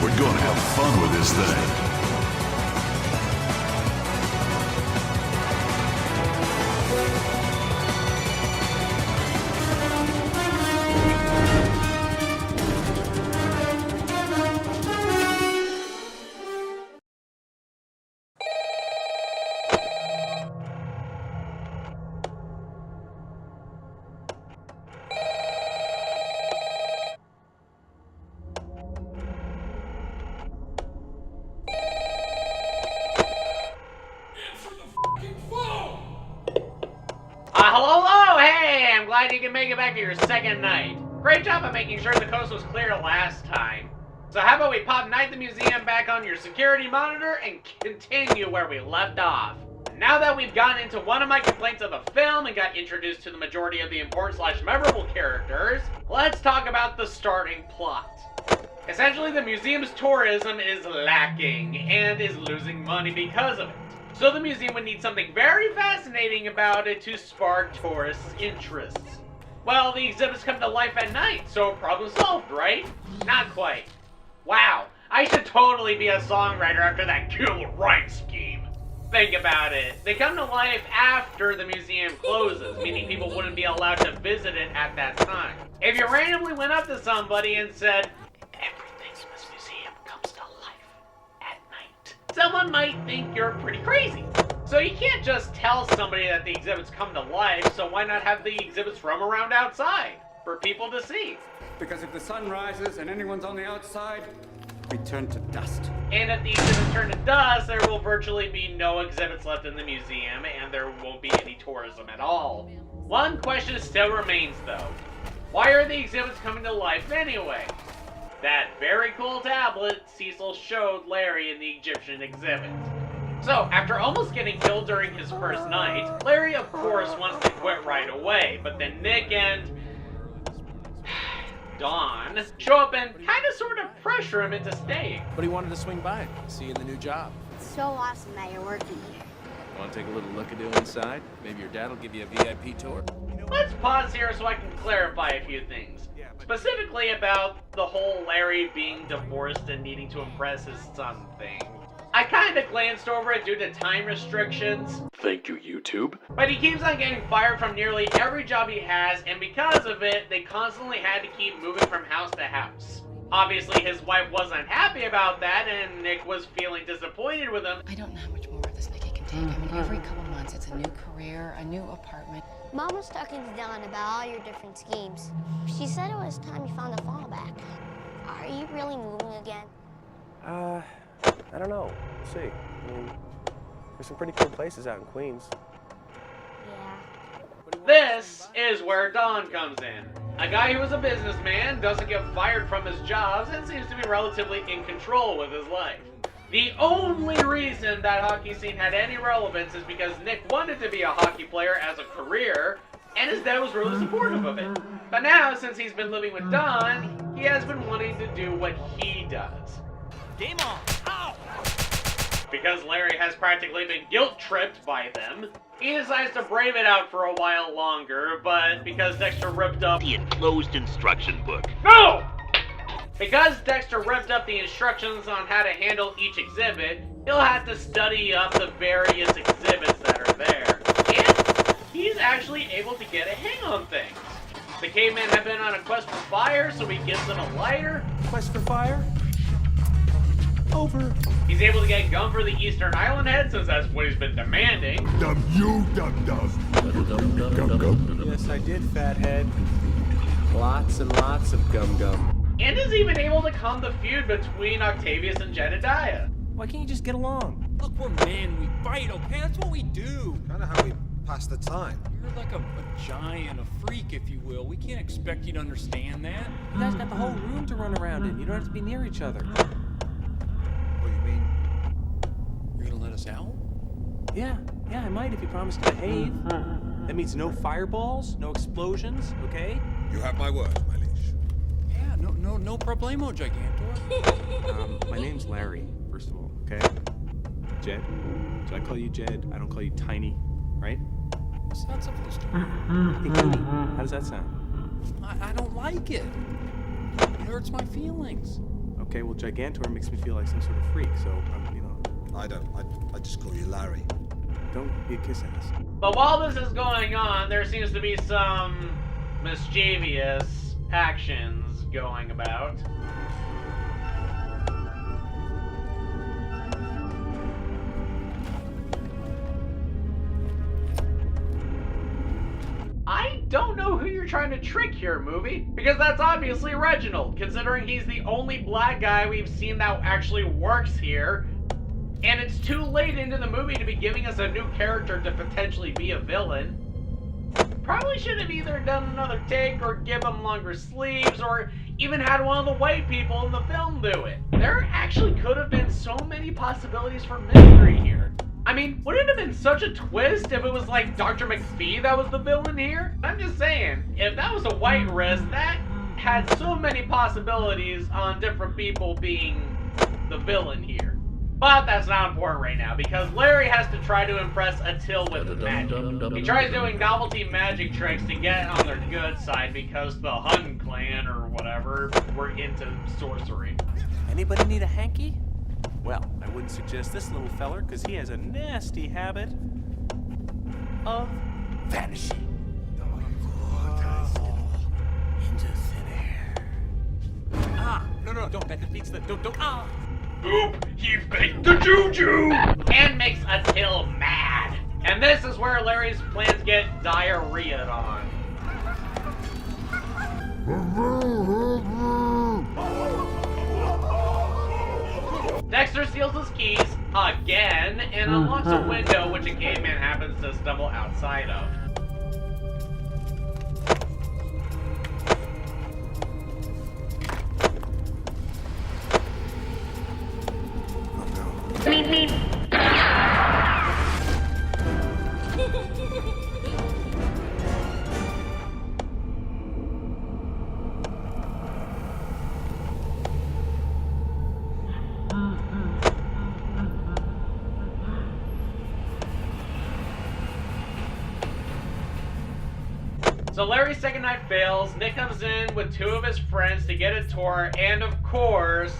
We're gonna have fun with this thing. Hello, hey, I'm glad you can make it back to your second night. Great job of making sure the coast was clear last time. So how about we pop Night at the Museum back on your security monitor and continue where we left off. Now that we've gotten into one of my complaints of the film and got introduced to the majority of the important/memorable characters, let's talk about the starting plot. Essentially, the museum's tourism is lacking and is losing money because of it. So the museum would need something very fascinating about it to spark tourists' interests. Well, the exhibits come to life at night, so problem solved, right? Not quite. Wow, I should totally be a songwriter after that cool rhyme scheme. Think about it. They come to life after the museum closes, meaning people wouldn't be allowed to visit it at that time. If you randomly went up to somebody and said, "Everything in this museum comes to life at night," someone might think you're pretty crazy. So you can't just tell somebody that the exhibits come to life, so why not have the exhibits roam around outside for people to see? Because if the sun rises and anyone's on the outside, we turn to dust. And if the exhibits turn to dust, there will virtually be no exhibits left in the museum, and there won't be any tourism at all. One question still remains, though. Why are the exhibits coming to life anyway? That very cool tablet Cecil showed Larry in the Egyptian exhibit. So, after almost getting killed during his first night, Larry of course wants to quit right away, but then Nick and Dawn show up and kind of sort of pressure him into staying. But he wanted to swing by, see you in the new job. It's so awesome that you're working here. Want to take a little look-a-doo inside? Maybe your dad will give you a VIP tour. Let's pause here so I can clarify a few things. Specifically about the whole Larry being divorced and needing to impress his son thing. I kinda glanced over it due to time restrictions. Thank you, YouTube. But he keeps on getting fired from nearly every job he has, and because of it, they constantly had to keep moving from house to house. Obviously, his wife wasn't happy about that, and Nick was feeling disappointed with him. I don't know how much more of this Nicky can take. I mean, every couple months, it's a new career, a new apartment. Mom was talking to Dawn about all your different schemes. She said it was time you found a fallback. Are you really moving again? I don't know. We'll see. I mean, there's some pretty cool places out in Queens. Yeah. This is where Don comes in. A guy who is a businessman, doesn't get fired from his jobs, and seems to be relatively in control with his life. The only reason that hockey scene had any relevance is because Nick wanted to be a hockey player as a career, and his dad was really supportive of it. But now, since he's been living with Don, he has been wanting to do what he does. Game on! Ow! Because Larry has practically been guilt-tripped by them, he decides to brave it out for a while longer, but because Dexter ripped up The enclosed instruction book. No! Because Dexter ripped up the instructions on how to handle each exhibit, he'll have to study up the various exhibits that are there. And he's actually able to get a hang on things. The caveman had been on a quest for fire, so he gives them a lighter. Quest for fire? Over. He's able to get gum for the Eastern Island head, since that's what he's been demanding. Yes, I did, fathead. Lots and lots of gum-gum. And is even able to calm the feud between Octavius and Jedediah. Why can't you just get along? Look, we're men, we fight, okay? That's what we do. Kind of how we pass the time. You're like a giant, a freak, if you will. We can't expect you to understand that. You guys got the whole room to run around in. You don't have to be near each other. What do you mean? You're gonna let us out? Yeah, I might if you promise to behave. That means no fireballs, no explosions, okay? You have my word, my liege. Yeah, no problemo, Gigantor. My name's Larry, first of all, okay? Jed. So I call you Jed, I don't call you Tiny, right? What's that supposed to be? Hey, Tiny, how does that sound? I don't like it. It hurts my feelings. Okay, well, Gigantor makes me feel like some sort of freak, so, you know, I don't. I just call you Larry. don't be a kiss ass. But while this is going on, there seems to be some mischievous actions going about. I don't know who you're trying to trick here, movie, because that's obviously Reginald, considering he's the only black guy we've seen that actually works here, and it's too late into the movie to be giving us a new character to potentially be a villain. Probably should have either done another take or give him longer sleeves or even had one of the white people in the film do it. There actually could have been so many possibilities for mystery here. I mean, wouldn't it have been such a twist if it was like Dr. McPhee that was the villain here? I'm just saying, if that was a white wrist, that had so many possibilities on different people being the villain here. But that's not important right now, because Larry has to try to impress Attila with magic. He tries doing novelty magic tricks to get on their good side because the Hun clan, or whatever, were into sorcery. Anybody need a hanky? Well, I wouldn't suggest this little feller, because he has a nasty habit of vanishing. Into thin air. Ah! No, don't. That defeats the... Don't, ah! Oop! He faked the juju! And makes Attila mad. And this is where Larry's plans get diarrhea on. Dexter steals his keys again and unlocks a window which a caveman happens to stumble outside of. So Larry's second night fails, Nick comes in with two of his friends to get a tour, and of course,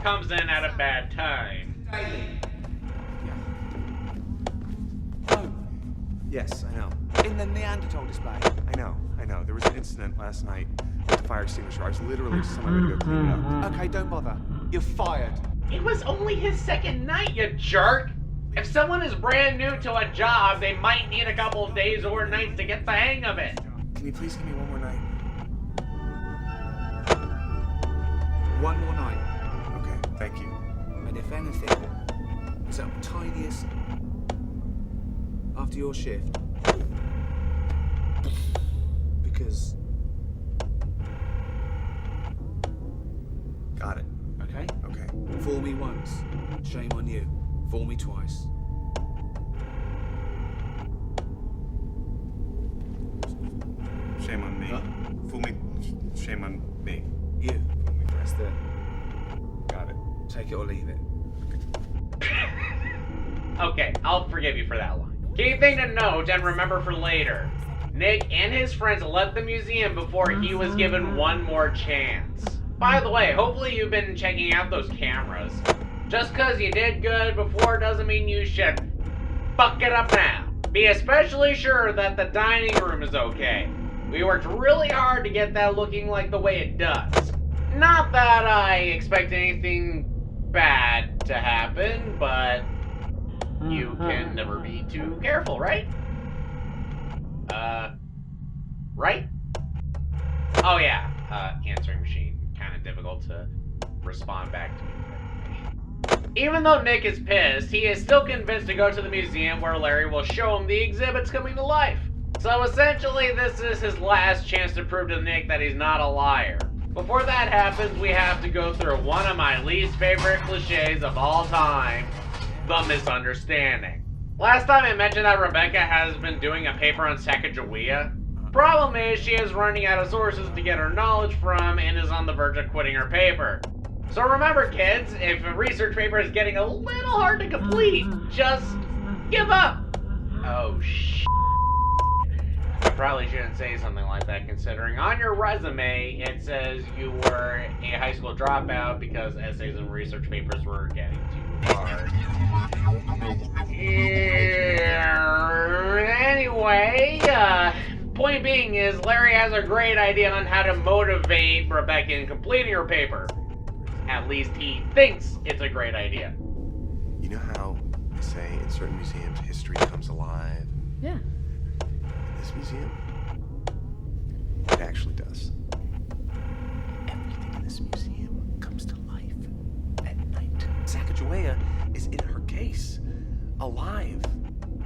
comes in at a bad time. Oh, yes, I know. In the Neanderthal display. I know. There was an incident last night with the fire extinguisher. I was literally just on my way to go clean it up. Okay, don't bother. You're fired. It was only his second night, you jerk! If someone is brand new to a job, they might need a couple of days or nights to get the hang of it. Can you please give me one more night? One more night. Okay, thank you. And if anything, it's up tiniest after your shift. Because... Got it. Okay? Okay. Fool me once, shame on you. Fool me twice. Shame on me. Huh? Fool me. Shame on me. You. Fool me. That's the... Got it. Take it or leave it. Okay, I'll forgive you for that one. Key thing to note and remember for later. Nick and his friends left the museum before he was given one more chance. By the way, hopefully you've been checking out those cameras. Just because you did good before doesn't mean you should fuck it up now. Be especially sure that the dining room is okay. We worked really hard to get that looking like the way it does. Not that I expect anything bad to happen, but you can never be too careful, right? Right? Oh yeah, answering machine. Kind of difficult to respond back to me. Even though Nick is pissed, he is still convinced to go to the museum where Larry will show him the exhibits coming to life. So essentially, this is his last chance to prove to Nick that he's not a liar. Before that happens, we have to go through one of my least favorite cliches of all time, the misunderstanding. Last time I mentioned that Rebecca has been doing a paper on Sacagawea. Problem is, she is running out of sources to get her knowledge from and is on the verge of quitting her paper. So remember kids, if a research paper is getting a little hard to complete, just give up. Oh shit. probably shouldn't say something like that, considering on your resume it says you were a high school dropout because essays and research papers were getting too hard. Anyway, point being is Larry has a great idea on how to motivate Rebecca in completing her paper. At least he thinks it's a great idea. You know how they say in certain museums history comes alive? Yeah. In this museum, it actually does. Everything in this museum comes to life at night. Sacagawea is in her case, alive,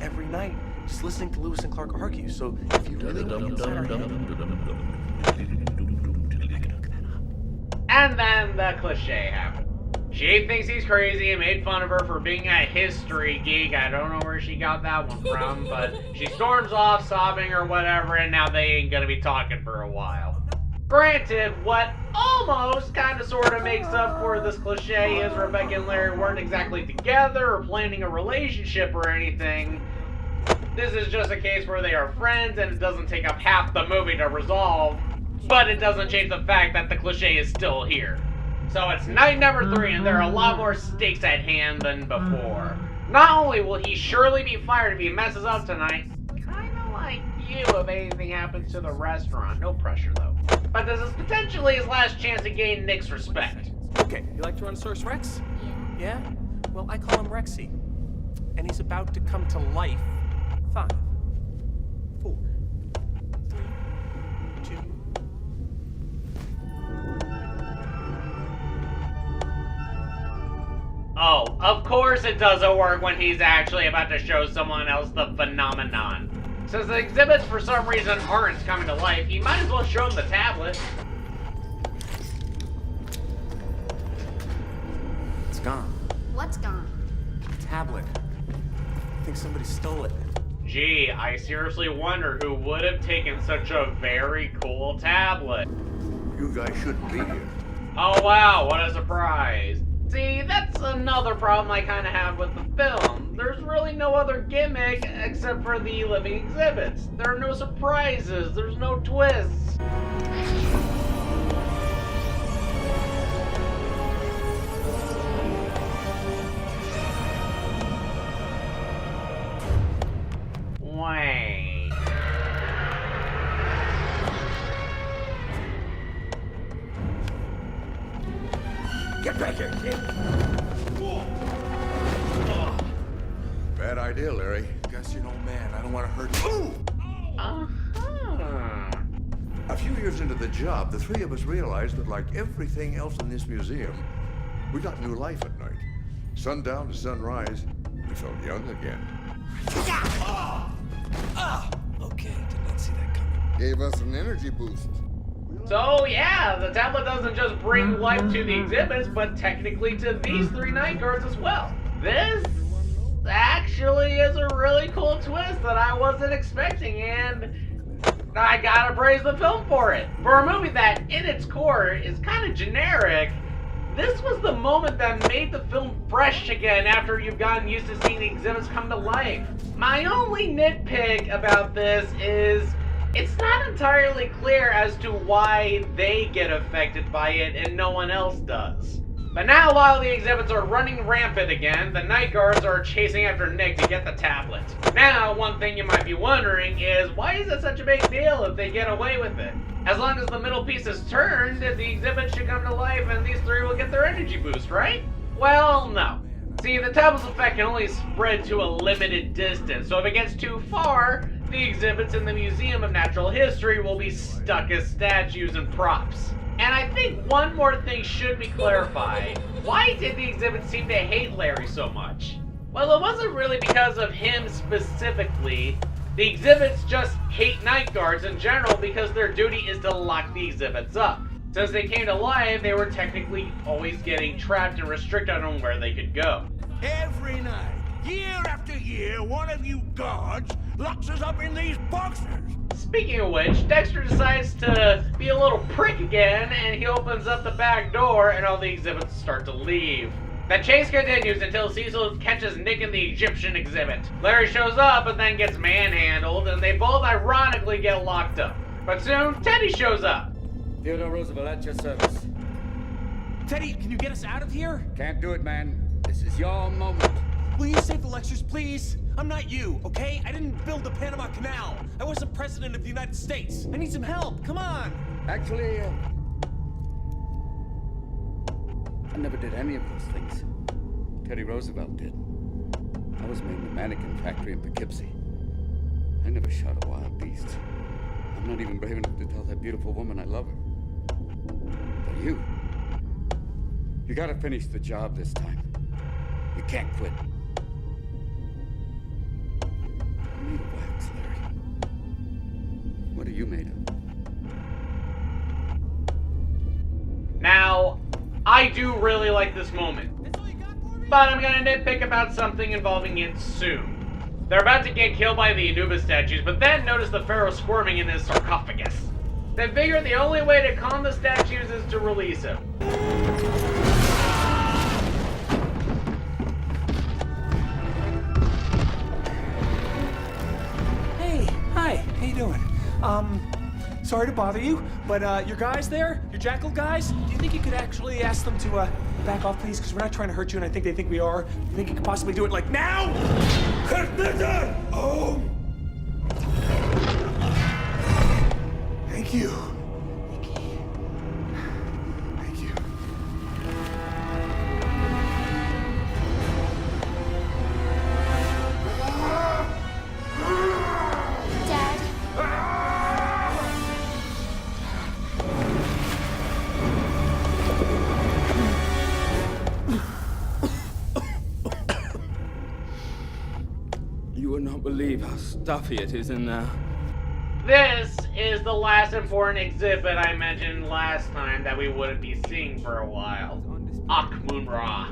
every night, just listening to Lewis and Clark argue. So if you really want to get inside her head, I can hook that up. And then the cliche happened. She thinks he's crazy and made fun of her for being a history geek. I don't know where she got that one from, but she storms off sobbing or whatever, and now they ain't gonna be talking for a while. Granted, what almost kind of sort of makes up for this cliche is Rebecca and Larry weren't exactly together or planning a relationship or anything. This is just a case where they are friends and it doesn't take up half the movie to resolve, but it doesn't change the fact that the cliche is still here. So it's night number 3 and there are a lot more stakes at hand than before. Not only will he surely be fired if he messes up tonight, kinda like you if anything happens to the restaurant, no pressure though. But this is potentially his last chance to gain Nick's respect. Okay, you like Tyrannosaurus Rex? Yeah? Well, I call him Rexy. And he's about to come to life. 5, 4, 3, 2. Oh, of course it doesn't work when he's actually about to show someone else the phenomenon. Since the exhibits for some reason aren't coming to life, he might as well show him the tablet. It's gone. What's gone? The tablet. I think somebody stole it. Gee, I seriously wonder who would have taken such a very cool tablet. You guys shouldn't be here. Oh wow, what a surprise. See, that's another problem I kind of have with the film. There's really no other gimmick except for the living exhibits. There are no surprises, there's no twists. Wait. Get back here, kid. Bad idea, Larry. Gus, you're an old man. I don't want to hurt you. A few years into the job, the three of us realized that, like everything else in this museum, we got new life at night. Sundown to sunrise, we felt young again. Okay, did not see that coming. Gave us an energy boost. So yeah, the tablet doesn't just bring life to the exhibits, but technically to these 3 night guards as well. This actually is a really cool twist that I wasn't expecting, and I gotta praise the film for it. For a movie that, in its core, is kind of generic, this was the moment that made the film fresh again after you've gotten used to seeing the exhibits come to life. My only nitpick about this is it's not entirely clear as to why they get affected by it and no one else does. But now, while the exhibits are running rampant again, the night guards are chasing after Nick to get the tablet. Now, one thing you might be wondering is, why is it such a big deal if they get away with it? As long as the middle piece is turned, the exhibit should come to life and these 3 will get their energy boost, right? Well, no. See, the tablet's effect can only spread to a limited distance, so if it gets too far, the exhibits in the Museum of Natural History will be stuck as statues and props. And I think one more thing should be clarified. Why did the exhibits seem to hate Larry so much? Well, it wasn't really because of him specifically. The exhibits just hate night guards in general because their duty is to lock the exhibits up. Since they came to life, they were technically always getting trapped and restricted on where they could go. Every night, year after year, one of you guards locks us up in these boxes. Speaking of which, Dexter decides to be a little prick again, and he opens up the back door and all the exhibits start to leave. The chase continues until Cecil catches Nick in the Egyptian exhibit. Larry shows up and then gets manhandled, and they both ironically get locked up. But soon, Teddy shows up. Theodore Roosevelt at your service. Teddy, can you get us out of here? Can't do it, man. This is your moment. Will you save the lectures, please? I'm not you, okay? I didn't build the Panama Canal. I wasn't president of the United States. I need some help. Come on. Actually, I never did any of those things. Teddy Roosevelt did. I was made in a mannequin factory in Poughkeepsie. I never shot a wild beast. I'm not even brave enough to tell that beautiful woman I love her. But you gotta finish the job this time. You can't quit. I'm made of wax, Larry. What are you made of? Now, I do really like this moment, but I'm gonna nitpick about something involving it soon. They're about to get killed by the Anubis statues, but then notice the pharaoh squirming in his sarcophagus. They figure the only way to calm the statues is to release him. Hey, hi, how you doing? Sorry to bother you, but your guys there, your jackal guys, do you think you could actually ask them to back off, please? Because we're not trying to hurt you, and I think they think we are. Do you think you could possibly do it like now? Oh! Thank you. Thank you. Dad, You would not believe how stuffy it is in there. This is the last important exhibit I mentioned last time that we wouldn't be seeing for a while. Akhmun-Ra.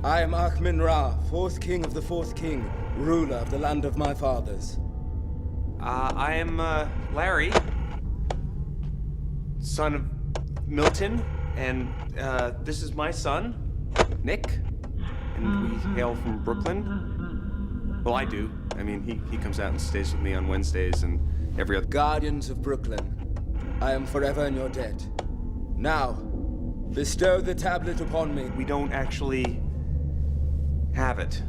I am Akhmun-Ra, fourth king of the fourth king, ruler of the land of my fathers. I am Larry, son of Milton, and this is my son, Nick, and we hail from Brooklyn. Well, I do. I mean, he comes out and stays with me on Wednesdays and every other... Guardians of Brooklyn, I am forever in your debt. Now, bestow the tablet upon me. We don't actually have it.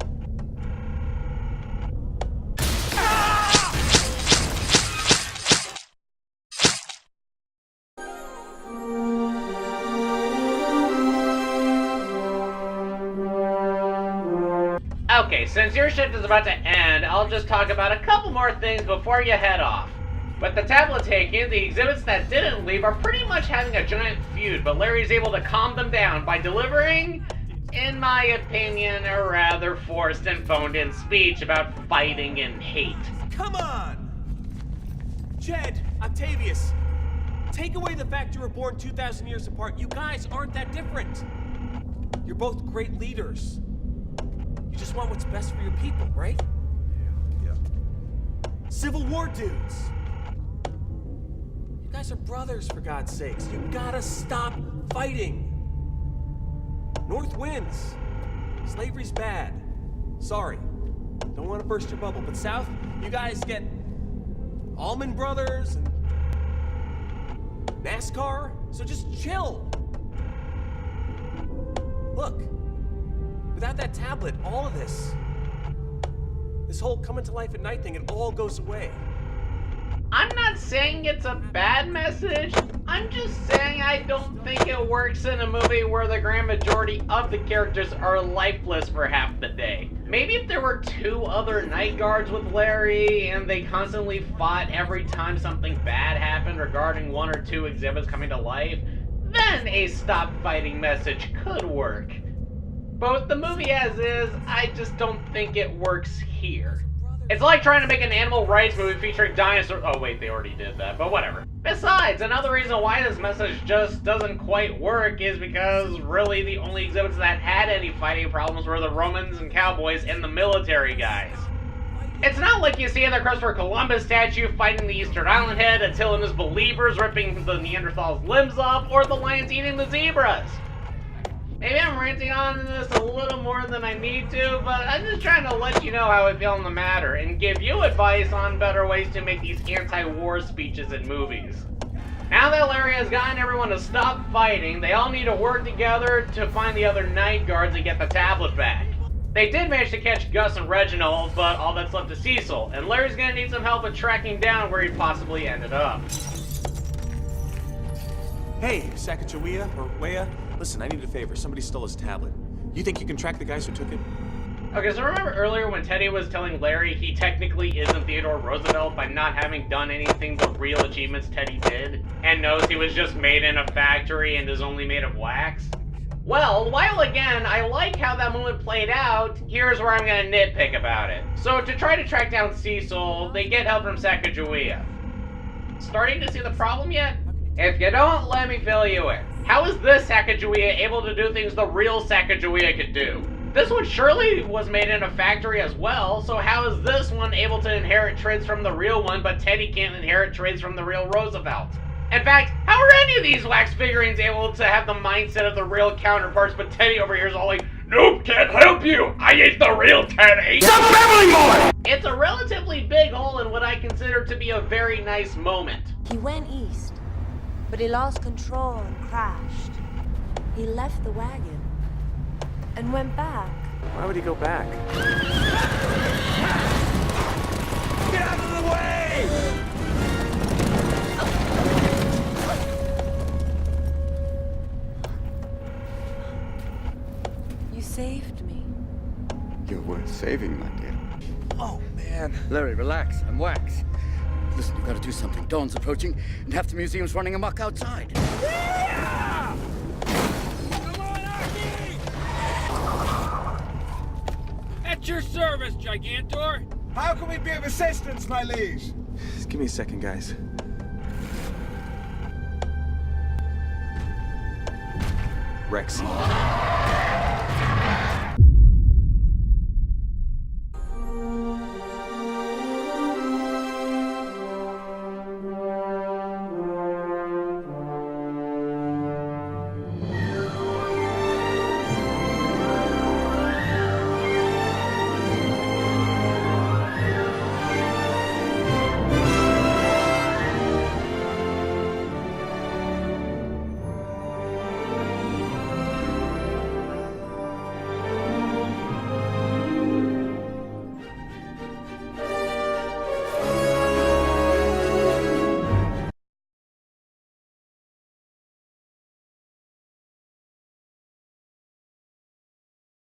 Okay, since your shift is about to end, I'll just talk about a couple more things before you head off. With the tablet taken, the exhibits that didn't leave are pretty much having a giant feud, but Larry's able to calm them down by delivering, in my opinion, a rather forced and phoned-in speech about fighting and hate. Come on! Jed, Octavius, take away the fact you were born 2,000 years apart. You guys aren't that different. You're both great leaders. You just want what's best for your people, right? Yeah. Civil War dudes. You guys are brothers, for God's sakes. You gotta stop fighting. North wins. Slavery's bad. Sorry. Don't want to burst your bubble, but South, you guys get Allman Brothers and NASCAR, so just chill. Look, without that tablet, all of this whole coming to life at night thing, it all goes away. I'm not saying it's a bad message. I'm just saying I don't think it works in a movie where the grand majority of the characters are lifeless for half the day. Maybe if there were 2 other night guards with Larry and they constantly fought every time something bad happened regarding 1 or 2 exhibits coming to life, then a stop fighting message could work. But with the movie as is, I just don't think it works here. It's like trying to make an animal rights movie featuring dinosaurs. Oh wait, they already did that, but whatever. Besides, another reason why this message just doesn't quite work is because really the only exhibits that had any fighting problems were the Romans and cowboys and the military guys. It's not like you see in the Christopher Columbus statue fighting the Eastern Island head, Attila and his believers ripping the Neanderthals' limbs off, or the lions eating the zebras. Maybe I'm ranting on this a little more than I need to, but I'm just trying to let you know how I feel on the matter and give you advice on better ways to make these anti-war speeches in movies. Now that Larry has gotten everyone to stop fighting, they all need to work together to find the other night guards and get the tablet back. They did manage to catch Gus and Reginald, but all that's left is Cecil, and Larry's gonna need some help with tracking down where he possibly ended up. Hey, Sacagawea, or Wea, listen, I need a favor. Somebody stole his tablet. You think you can track the guys who took it? Okay, so remember earlier when Teddy was telling Larry he technically isn't Theodore Roosevelt by not having done anything the real achievements Teddy did, and knows he was just made in a factory and is only made of wax? Well, while again, I like how that moment played out, here's where I'm gonna nitpick about it. So to try to track down Cecil, they get help from Sacagawea. Starting to see the problem yet? If you don't, let me fill you in. How is this Sacagawea able to do things the real Sacagawea could do? This one surely was made in a factory as well, so how is this one able to inherit traits from the real one, but Teddy can't inherit traits from the real Roosevelt? In fact, how are any of these wax figurines able to have the mindset of the real counterparts, but Teddy over here is all like, nope, can't help you, I ain't the real Teddy! Stop babbling more! It's a relatively big hole in what I consider to be a very nice moment. He went east, but he lost control and crashed. He left the wagon and went back. Why would he go back? Get out of the way! You saved me. You're worth saving, my dear. Oh, man. Larry, relax. I'm wax. Listen, you've got to do something. Dawn's approaching, and half the museum's running amok outside. Yeah! Come on, Archie! At your service, Gigantor. How can we be of assistance, my liege? Just give me a second, guys. Rexy.